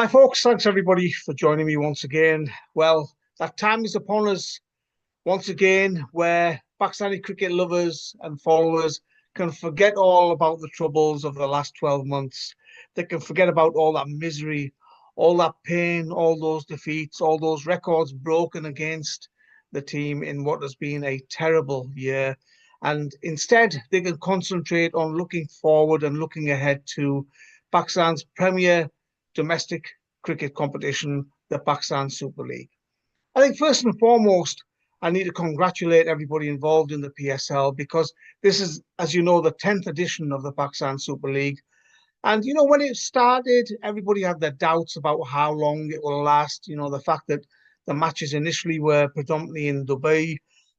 Hi, folks. Thanks, everybody, for joining me once again. Well, that time is upon us once again where Pakistani cricket lovers and followers can forget all about the troubles of the last 12 months. They can forget about all that misery, all that pain, all those defeats, all those records broken against the team in what has been a terrible year. And instead, they can concentrate on looking forward and looking ahead to Pakistan's premier domestic cricket competition, the Pakistan Super League. I think first and foremost, I need to congratulate everybody involved in the PSL because this is, as you know, the 10th edition of the Pakistan Super League. And, when it started, everybody had their doubts about how long it will last. The fact that the matches initially were predominantly in Dubai.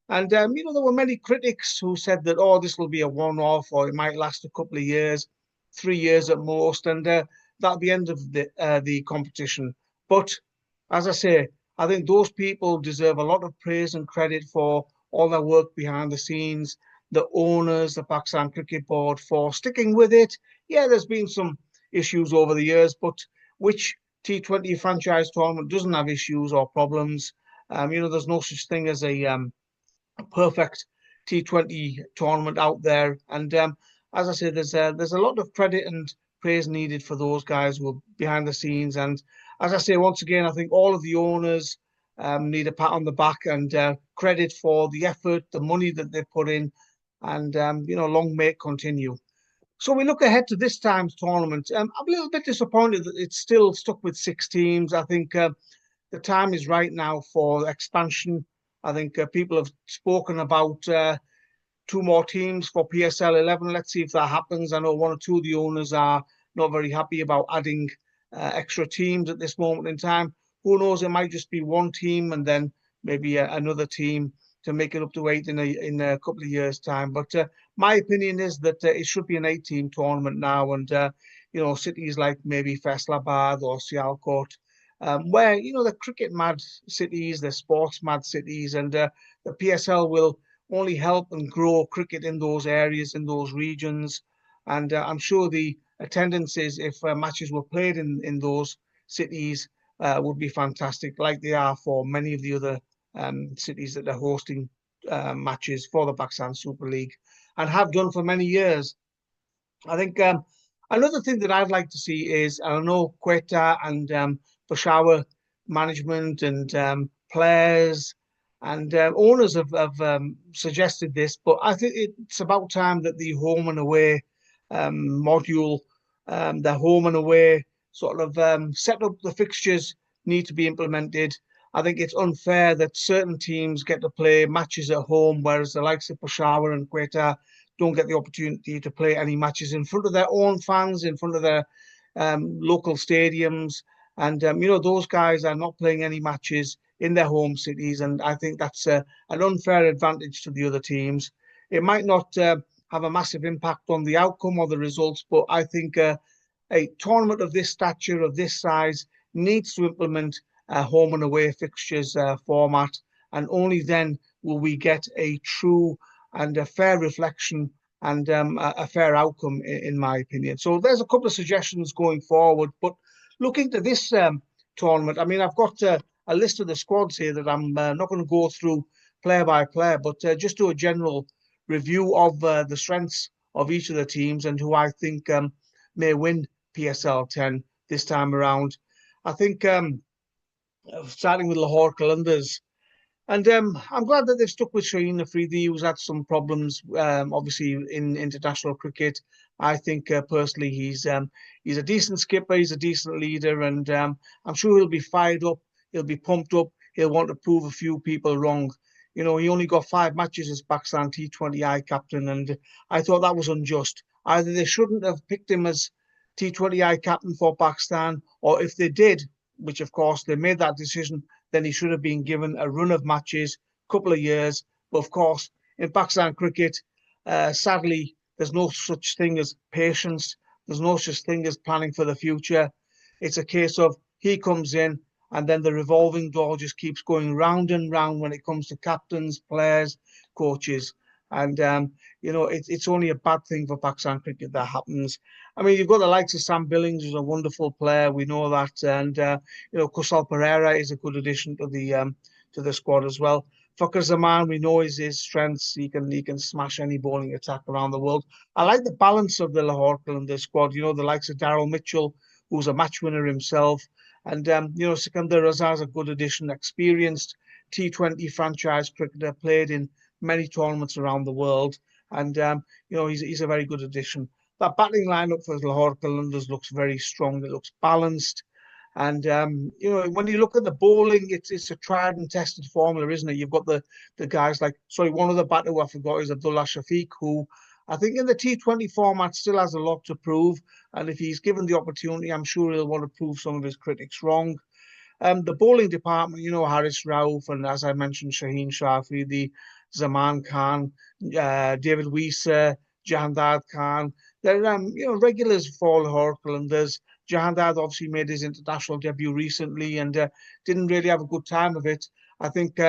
And, there were many critics who said that, oh, this will be a one-off or it might last a couple of years, 3 years at most. And that'll be the end of the competition. But as I say, I think those people deserve a lot of praise and credit for all their work behind the scenes, the owners, the Pakistan Cricket Board for sticking with it. Yeah, there's been some issues over the years, but which T20 franchise tournament doesn't have issues or problems? There's no such thing as a perfect T20 tournament out there. And as I said, there's a lot of credit and praise needed for those guys who are behind the scenes. And as I say, once again, I think all of the owners need a pat on the back and credit for the effort, the money that they put in, and long may it continue. So we look ahead to this time's tournament. I'm a little bit disappointed that it's still stuck with 6 teams. I think the time is right now for expansion. I think people have spoken about 2 more teams for PSL 11. Let's see if that happens. I know one or two of the owners are not very happy about adding extra teams at this moment in time. Who knows? It might just be one team and then maybe another team to make it up to 8 in a couple of years' time. But my opinion is that it should be an 8-team tournament now, and cities like maybe Faisalabad or Sialkot, where the cricket mad cities, the sports mad cities, and the PSL will only help and grow cricket in those areas, in those regions. And I'm sure the attendances, if matches were played in those cities, would be fantastic, like they are for many of the other cities that are hosting matches for the Pakistan Super League and have done for many years. I think another thing that I'd like to see is, I know Quetta and Peshawar management and players and owners have suggested this, but I think it's about time that the home and away module, the home and away sort of set up, the fixtures need to be implemented. I think it's unfair that certain teams get to play matches at home, whereas the likes of Peshawar and Quetta don't get the opportunity to play any matches in front of their own fans, in front of their local stadiums. And, those guys are not playing any matches in their home cities. And I think that's an unfair advantage to the other teams. It might not have a massive impact on the outcome or the results, but I think a tournament of this stature, of this size, needs to implement a home and away fixtures format. And only then will we get a true and a fair reflection and a fair outcome, in my opinion. So there's a couple of suggestions going forward. But looking to this tournament, I mean, I've got a list of the squads here that I'm not going to go through player by player, but just do a general review of the strengths of each of the teams and who I think may win PSL 10 this time around. I think starting with Lahore Qalandars. And I'm glad that they've stuck with Shaheen Afridi, who's had some problems, obviously, in international cricket. I think personally he's a decent skipper, he's a decent leader, and I'm sure he'll be fired up, he'll be pumped up, he'll want to prove a few people wrong. He only got 5 matches as Pakistan T20I captain, and I thought that was unjust. Either they shouldn't have picked him as T20I captain for Pakistan, or if they did, which of course they made that decision, then he should have been given a run of matches, couple of years. But of course, in Pakistan cricket, sadly, there's no such thing as patience. There's no such thing as planning for the future. It's a case of he comes in and then the revolving door just keeps going round and round when it comes to captains, players, coaches. And, it's only a bad thing for Pakistan cricket that happens. I mean, you've got the likes of Sam Billings, who's a wonderful player. We know that, and Kusal Pereira is a good addition to the squad as well. Fakr Zaman, we know his strengths. He can smash any bowling attack around the world. I like the balance of the Lahore Qalandars squad. You know, the likes of Daryl Mitchell, who's a match winner himself, and Sikandar Raza is a good addition, experienced T20 franchise cricketer, played in many tournaments around the world, and he's a very good addition. That batting lineup for Lahore Qalandars looks very strong. It looks balanced. And when you look at the bowling, it's a tried and tested formula, isn't it? You've got the guys like, sorry, one of the batter who I forgot is Abdullah Shafiq, who I think in the T20 format still has a lot to prove. And if he's given the opportunity, I'm sure he'll want to prove some of his critics wrong. The bowling department, Haris Rauf, and as I mentioned, Shaheen Shafi, the Zaman Khan, David Weiser, Jahandad Khan. They're regulars for Lahore Qalandars. Jahandad obviously made his international debut recently and didn't really have a good time of it. I think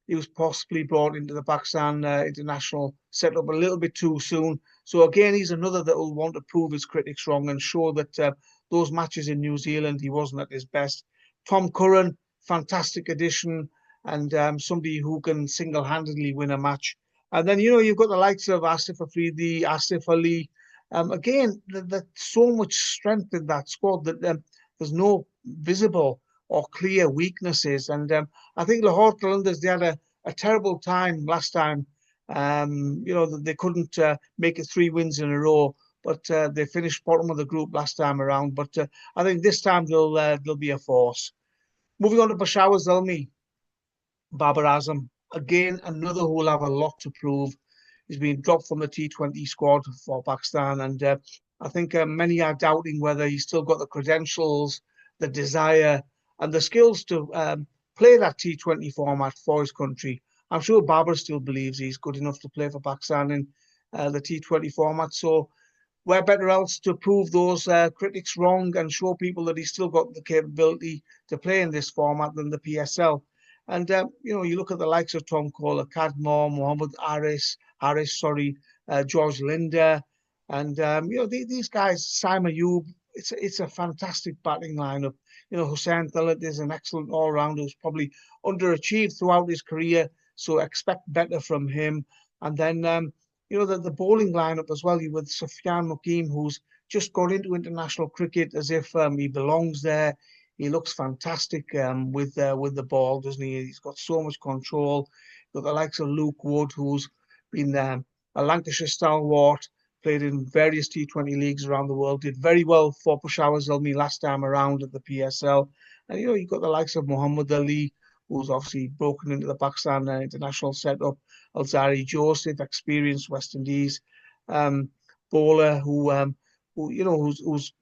he was possibly brought into the Pakistan international setup a little bit too soon. So again, he's another that will want to prove his critics wrong and show that those matches in New Zealand, he wasn't at his best. Tom Curran, fantastic addition, and somebody who can single-handedly win a match. And then, you've got the likes of Asif Afridi, Asif Ali. Again, there's so much strength in that squad that there's no visible or clear weaknesses. And I think Lahore Qalandars, they had a terrible time last time. They couldn't make it 3 wins in a row, but they finished bottom of the group last time around. But I think this time they'll be a force. Moving on to Peshawar Zalmi, Babar Azam. Again, another who will have a lot to prove. He's been dropped from the T20 squad for Pakistan, and I think many are doubting whether he's still got the credentials, the desire, and the skills to play that T20 format for his country. I'm sure Babar still believes he's good enough to play for Pakistan in the T20 format. So where better else to prove those critics wrong and show people that he's still got the capability to play in this format than the PSL. And, you look at the likes of Tom Kohler, Cadmore, Mohammed George Linder. And, these guys, Simon Ayub, it's a fantastic batting lineup. Hussain Thalat is an excellent all-rounder who's probably underachieved throughout his career. So expect better from him. And then, the bowling lineup as well, with Sufyan Mukim, who's just got into international cricket as if he belongs there. He looks fantastic with the ball, doesn't he? He's got so much control. Got the likes of Luke Wood, who's been a Lancashire stalwart, played in various T20 leagues around the world, did very well for Peshawar Zalmi last time around at the PSL. And, you've got the likes of Muhammad Ali, who's obviously broken into the Pakistan international setup. Alzari Joseph, experienced West Indies bowler who's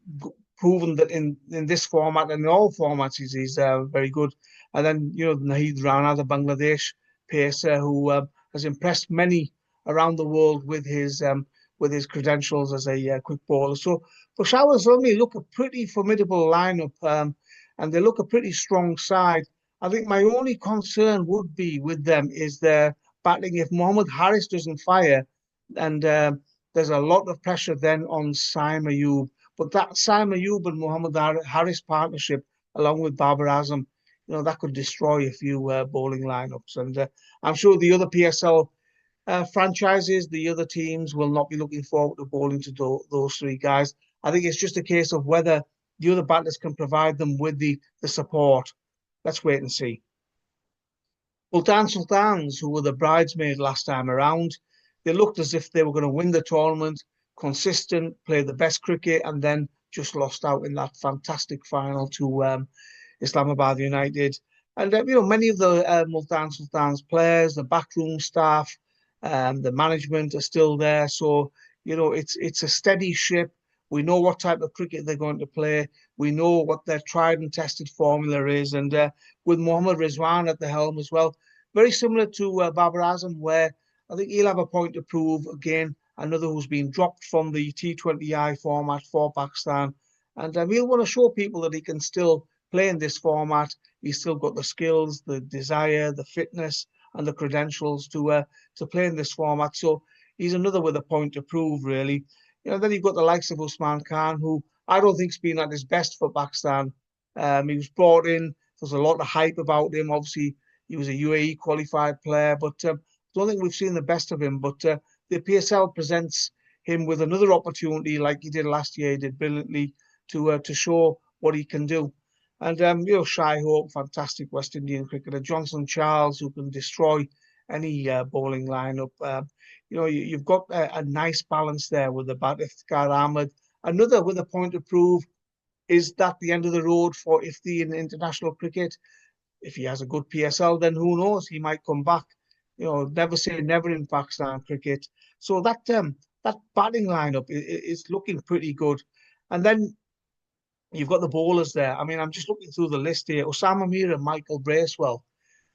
proven that in this format and in all formats he's very good. And then Nahid Rana, the Bangladesh pacer, who has impressed many around the world with his credentials as a quick bowler. So Peshawar Zalmi look a pretty formidable lineup, and they look a pretty strong side. I think my only concern would be with them is their batting. If Mohammad Haris doesn't fire, and there's a lot of pressure then on Saim Ayub. But that Saim Ayub and Mohammad Haris partnership, along with Babar Azam, that could destroy a few bowling lineups. And I'm sure the other PSL franchises, the other teams, will not be looking forward to bowling to those 3 guys. I think it's just a case of whether the other batters can provide them with the support. Let's wait and see. Multan Sultans, who were the bridesmaids last time around, they looked as if they were going to win the tournament, consistent, play the best cricket, and then just lost out in that fantastic final to Islamabad United. And many of the Multan Sultans players, the backroom staff, the management are still there. So it's a steady ship. We know what type of cricket they're going to play. We know what their tried and tested formula is. And with Mohammad Rizwan at the helm as well, very similar to Babar Azam, where I think he'll have a point to prove. Again, another who's been dropped from the T20I format for Pakistan. And he'll want to show people that he can still play in this format. He's still got the skills, the desire, the fitness, and the credentials to play in this format. So he's another with a point to prove, really. Then you've got the likes of Usman Khan, who I don't think's been at his best for Pakistan. He was brought in. There's a lot of hype about him. Obviously, he was a UAE qualified player, but I don't think we've seen the best of him. But the PSL presents him with another opportunity, like he did last year. He did brilliantly to show what he can do. And Shai Hope, fantastic West Indian cricketer. Johnson Charles, who can destroy any bowling lineup. You've got a nice balance there with the bat. Iftikhar Ahmed, another with a point to prove. Is that the end of the road for Ifti in international cricket? If he has a good PSL, then who knows? He might come back. Never say never in Pakistan cricket. So that batting lineup is looking pretty good. And then you've got the bowlers there. I mean, I'm just looking through the list here. Osama Mir and Michael Bracewell.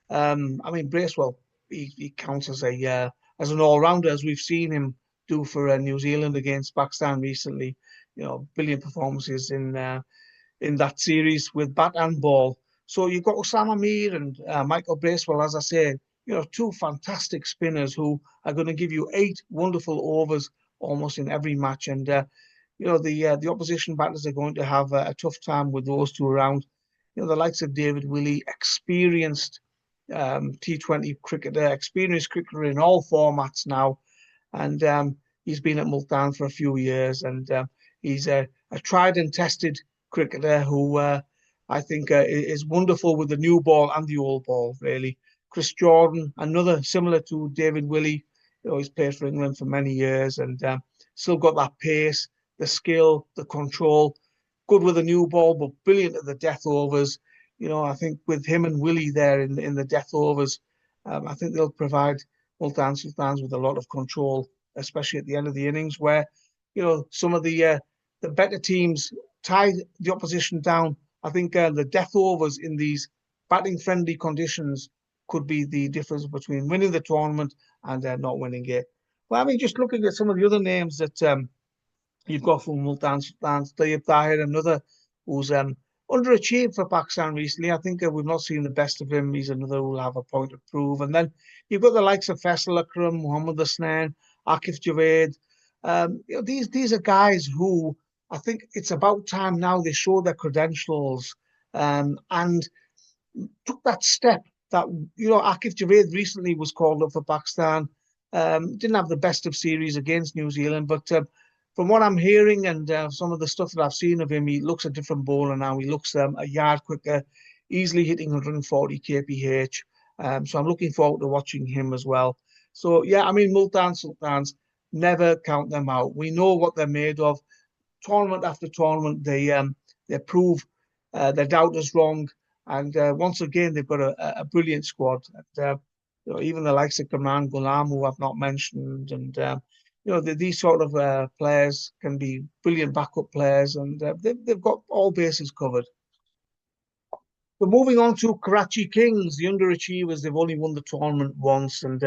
Bracewell, he counts as as an all-rounder, as we've seen him do for New Zealand against Pakistan recently. Brilliant performances in that series with bat and ball. So you've got Osama Mir and Michael Bracewell, as I say, two fantastic spinners who are going to give you 8 wonderful overs almost in every match. And the opposition batters are going to have a tough time with those two around. The likes of David Willey, experienced T20 cricketer, experienced cricketer in all formats now, and he's been at Multan for a few years, and he's a tried and tested cricketer who I think is wonderful with the new ball and the old ball, really. Chris Jordan, another similar to David Willey, he's played for England for many years and still got that pace, the skill, the control, good with the new ball, but brilliant at the death overs. I think with him and Willie there in the death overs, I think they'll provide Multan Sultans with a lot of control, especially at the end of the innings, where some of the better teams tied the opposition down. I think the death overs in these batting friendly conditions could be the difference between winning the tournament and not winning it. Well, I mean, just looking at some of the other names that you've got from Multan Sultans, Tayyib Tahir, another who's underachieved for Pakistan recently. I think we've not seen the best of him. He's another who'll have a point to prove. And then you've got the likes of Faisal Akram, Muhammad Hasnain, Akif Javed. These are guys who I think it's about time now they show their credentials and took that step that, Akif Javed recently was called up for Pakistan. Didn't have the best of series against New Zealand, but from what I'm hearing and some of the stuff that I've seen of him, he looks a different bowler now. He looks a yard quicker, easily hitting 140 kph. So I'm looking forward to watching him as well. So, yeah, I mean, Multan Sultans, never count them out. We know what they're made of. Tournament after tournament, they prove their doubters wrong. And once again, they've got a brilliant squad. And, even the likes of Kamran Ghulam, who I've not mentioned, and these sort of players can be brilliant backup players, and they've got all bases covered. So moving on to Karachi Kings, the underachievers, they've only won the tournament once, and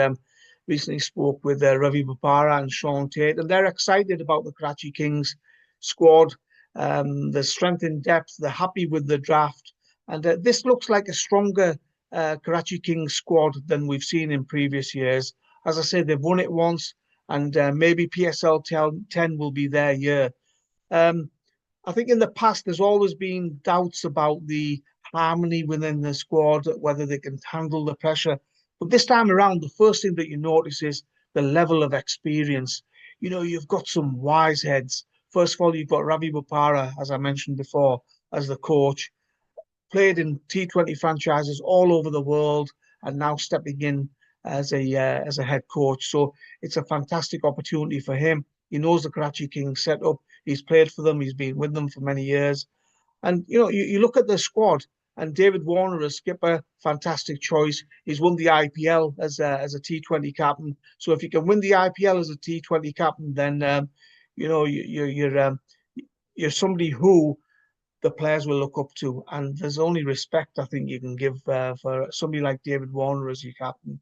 recently spoke with Ravi Bopara and Sean Tate, and they're excited about the Karachi Kings squad, the strength in depth, they're happy with the draft, and this looks like a stronger Karachi Kings squad than we've seen in previous years. As I said, they've won it once, and maybe PSL 10 will be their year. I think in the past, there's always been doubts about the harmony within the squad, whether they can handle the pressure. But this time around, the first thing that you notice is the level of experience. You've got some wise heads. First of all, you've got Ravi Bopara, as I mentioned before, as the coach. Played in T20 franchises all over the world and now stepping in as a head coach. So it's a fantastic opportunity for him. He knows the Karachi Kings setup. He's played for them. He's been with them for many years. And, you look at the squad and David Warner as skipper, fantastic choice. He's won the IPL as a T20 captain. So if you can win the IPL as a T20 captain, then, you're somebody who the players will look up to. And there's only respect, I think, you can give for somebody like David Warner as your captain.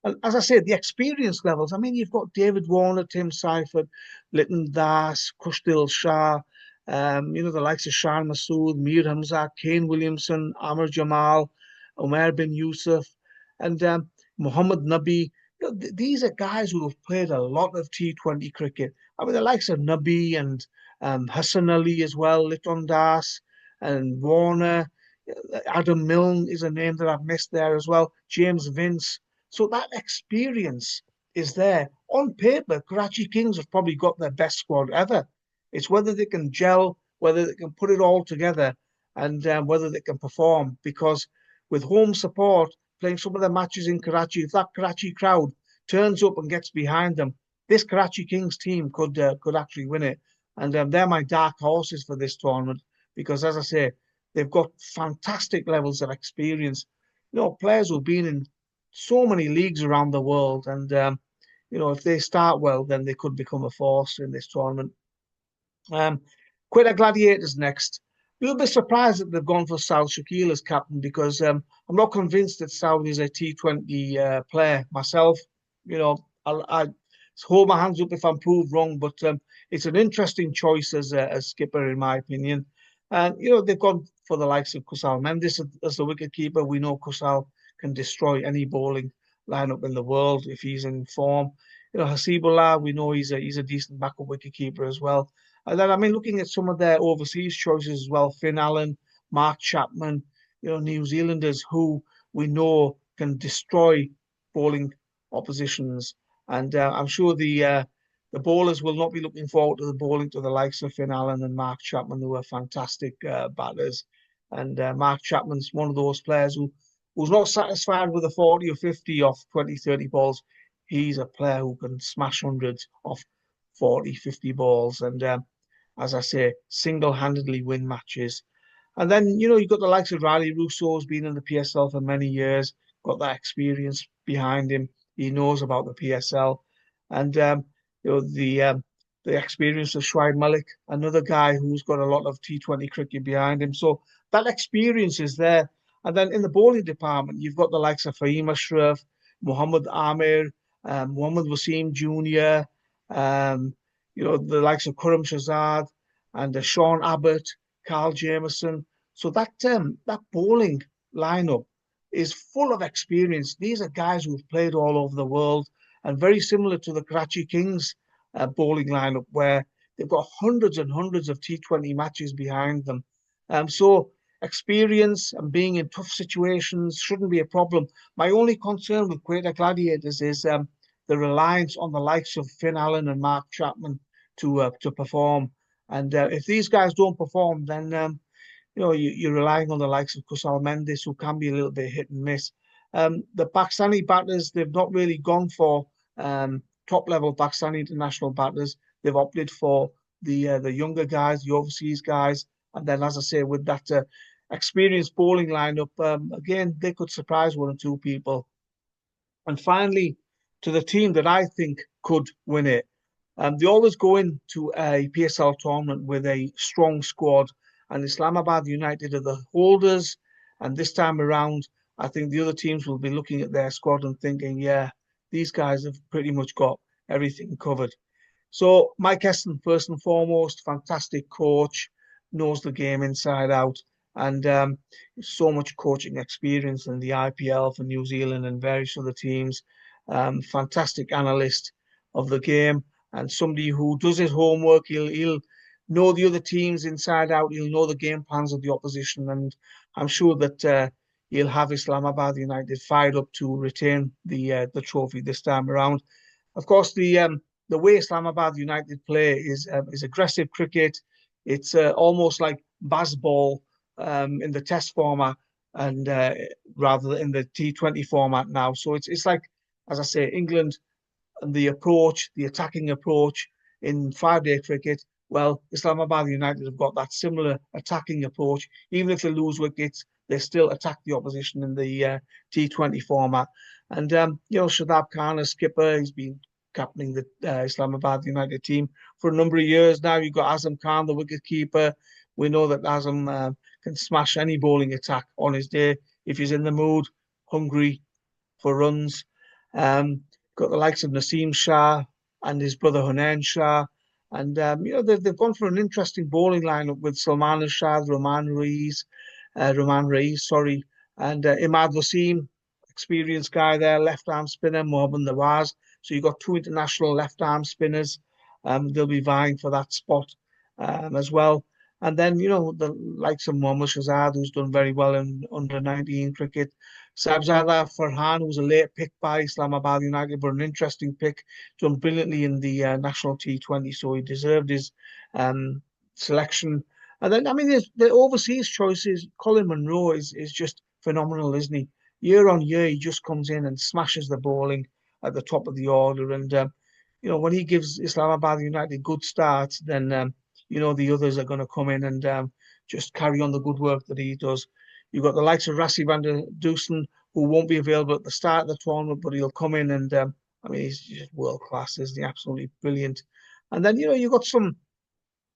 And as I said, the experience levels, I mean, you've got David Warner, Tim Seifert, Liton Das, Kushdil Shah, the likes of Shan Masood, Mir Hamza, Kane Williamson, Amr Jamal, Umar bin Yusuf, and Muhammad Nabi. these are guys who have played a lot of T20 cricket. I mean, the likes of Nabi and Hassan Ali as well, Litton Das and Warner. Adam Milne is a name that I've missed there as well. James Vince. So that experience is there. On paper, Karachi Kings have probably got their best squad ever. It's whether they can gel, whether they can put it all together, and whether they can perform. Because with home support, playing some of the matches in Karachi, if that Karachi crowd turns up and gets behind them, this Karachi Kings team could actually win it. And they're my dark horses for this tournament because, as I say, they've got fantastic levels of experience. Players who've been in so many leagues around the world, and if they start well, then they could become a force in this tournament. Quetta Gladiators next. You'll be surprised that they've gone for Saud Shakil as captain because I'm not convinced that Saud is a T20 player myself. I hold my hands up if I'm proved wrong, but it's an interesting choice as skipper, in my opinion. And, they've gone for the likes of Kusal Mendes as the wicketkeeper. We know Kusal can destroy any bowling lineup in the world if he's in form. Hasibullah, we know he's a decent backup wicketkeeper as well. And then, looking at some of their overseas choices as well, Finn Allen, Mark Chapman, New Zealanders who we know can destroy bowling oppositions. And I'm sure the bowlers will not be looking forward to the bowling to the likes of Finn Allen and Mark Chapman, who are fantastic batters. And Mark Chapman's one of those players who's not satisfied with a 40 or 50 off 20, 30 balls. He's a player who can smash hundreds off 40, 50 balls. And as I say, single-handedly win matches. And then, you've got the likes of Riley Russo, who's been in the PSL for many years, got that experience behind him. He knows about the PSL. And, the experience of Shoaib Malik, another guy who's got a lot of T20 cricket behind him. So that experience is there. And then in the bowling department, you've got the likes of Fahim Ashraf, Muhammad Amir, Muhammad Wasim Jr., the likes of Kuram Shazad and Sean Abbott, Carl Jameson. So that bowling lineup is full of experience. These are guys who've played all over the world and very similar to the Karachi Kings bowling lineup where they've got hundreds and hundreds of T20 matches behind them. So experience and being in tough situations shouldn't be a problem. My only concern with Quetta Gladiators is the reliance on the likes of Finn Allen and Mark Chapman to perform. And if these guys don't perform, then you're relying on the likes of Kusal Mendes, who can be a little bit hit and miss. The Pakistani batters, they've not really gone for top-level Pakistani international batters. They've opted for the younger guys, the overseas guys. And then, as I say, with that experienced bowling lineup, again, they could surprise one or two people. And finally, to the team that I think could win it. They always go into a PSL tournament with a strong squad, and Islamabad United are the holders. And this time around, I think the other teams will be looking at their squad and thinking, yeah, these guys have pretty much got everything covered. So Mike Heston, first and foremost, fantastic coach, knows the game inside out, and so much coaching experience in the IPL for New Zealand and various other teams. Fantastic analyst of the game and somebody who does his homework. He'll know the other teams inside out. He'll know the game plans of the opposition, and I'm sure that he'll have Islamabad United fired up to retain the trophy this time around. Of course, the way Islamabad United play is aggressive cricket. It's almost like baseball in the Test format, and rather than in the T20 format now. So it's like, as I say, England and the attacking approach in 5-day cricket. Well, Islamabad United have got that similar attacking approach. Even if they lose wickets, they still attack the opposition in the T20 format. And, Shadab Khan, as skipper, he's been captaining the Islamabad United team for a number of years now. You've got Azam Khan, the wicketkeeper. We know that Azam can smash any bowling attack on his day if he's in the mood, hungry for runs. Got the likes of Naseem Shah and his brother Hunain Shah. And, they've gone for an interesting bowling lineup with Salman Ashad, Roman Reis, and Imad Wasim, experienced guy there, left-arm spinner, Mohammad Nawaz. So you've got two international left-arm spinners. They'll be vying for that spot as well. And then, the likes of Mohammad Shahzad, who's done very well in under-19 cricket. Sabzada Farhan, who was a late pick by Islamabad United, but an interesting pick, done brilliantly in the national T20, so he deserved his selection. And then, I mean, the overseas choices. Colin Munro is just phenomenal, isn't he? Year on year, he just comes in and smashes the bowling at the top of the order. And, when he gives Islamabad United good starts, then, the others are going to come in and just carry on the good work that he does. You've got the likes of Rassi van der Dusen, who won't be available at the start of the tournament, but he'll come in and, I mean, he's just world class, isn't he? Absolutely brilliant. And then, you've got some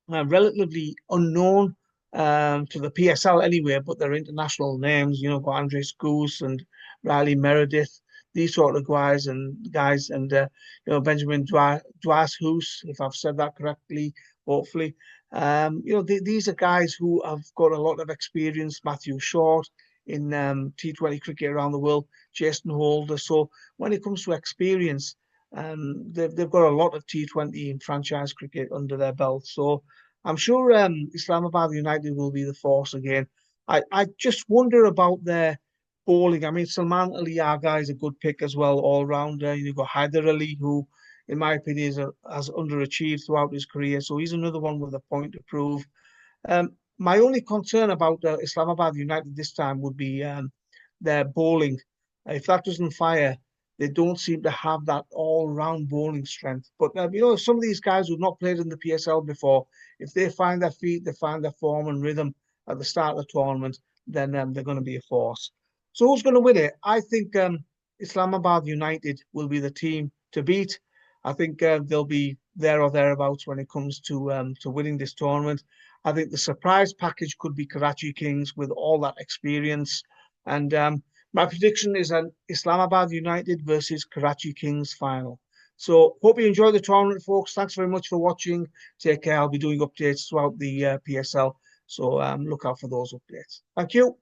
relatively unknown to the PSL anyway, but they're international names. Got Andres Goose and Riley Meredith, these sort of guys, and Benjamin Dwas, if I've said that correctly, hopefully. These are guys who have got a lot of experience. Matthew Short in T20 cricket around the world, Jason Holder. So when it comes to experience, they've got a lot of T20 and franchise cricket under their belt. So I'm sure Islamabad United will be the force again. I just wonder about their bowling. I mean, Salman Ali Agha is a good pick as well, all rounder. You've got Haider Ali, who, in my opinion, has underachieved throughout his career. So he's another one with a point to prove. My only concern about Islamabad United this time would be their bowling. If that doesn't fire, they don't seem to have that all-round bowling strength. But, some of these guys who've not played in the PSL before, if they find their feet, they find their form and rhythm at the start of the tournament, then they're going to be a force. So who's going to win it? I think Islamabad United will be the team to beat. I think they'll be there or thereabouts when it comes to winning this tournament. I think the surprise package could be Karachi Kings with all that experience. And my prediction is an Islamabad United versus Karachi Kings final. So hope you enjoy the tournament, folks. Thanks very much for watching. Take care. I'll be doing updates throughout the PSL. So look out for those updates. Thank you.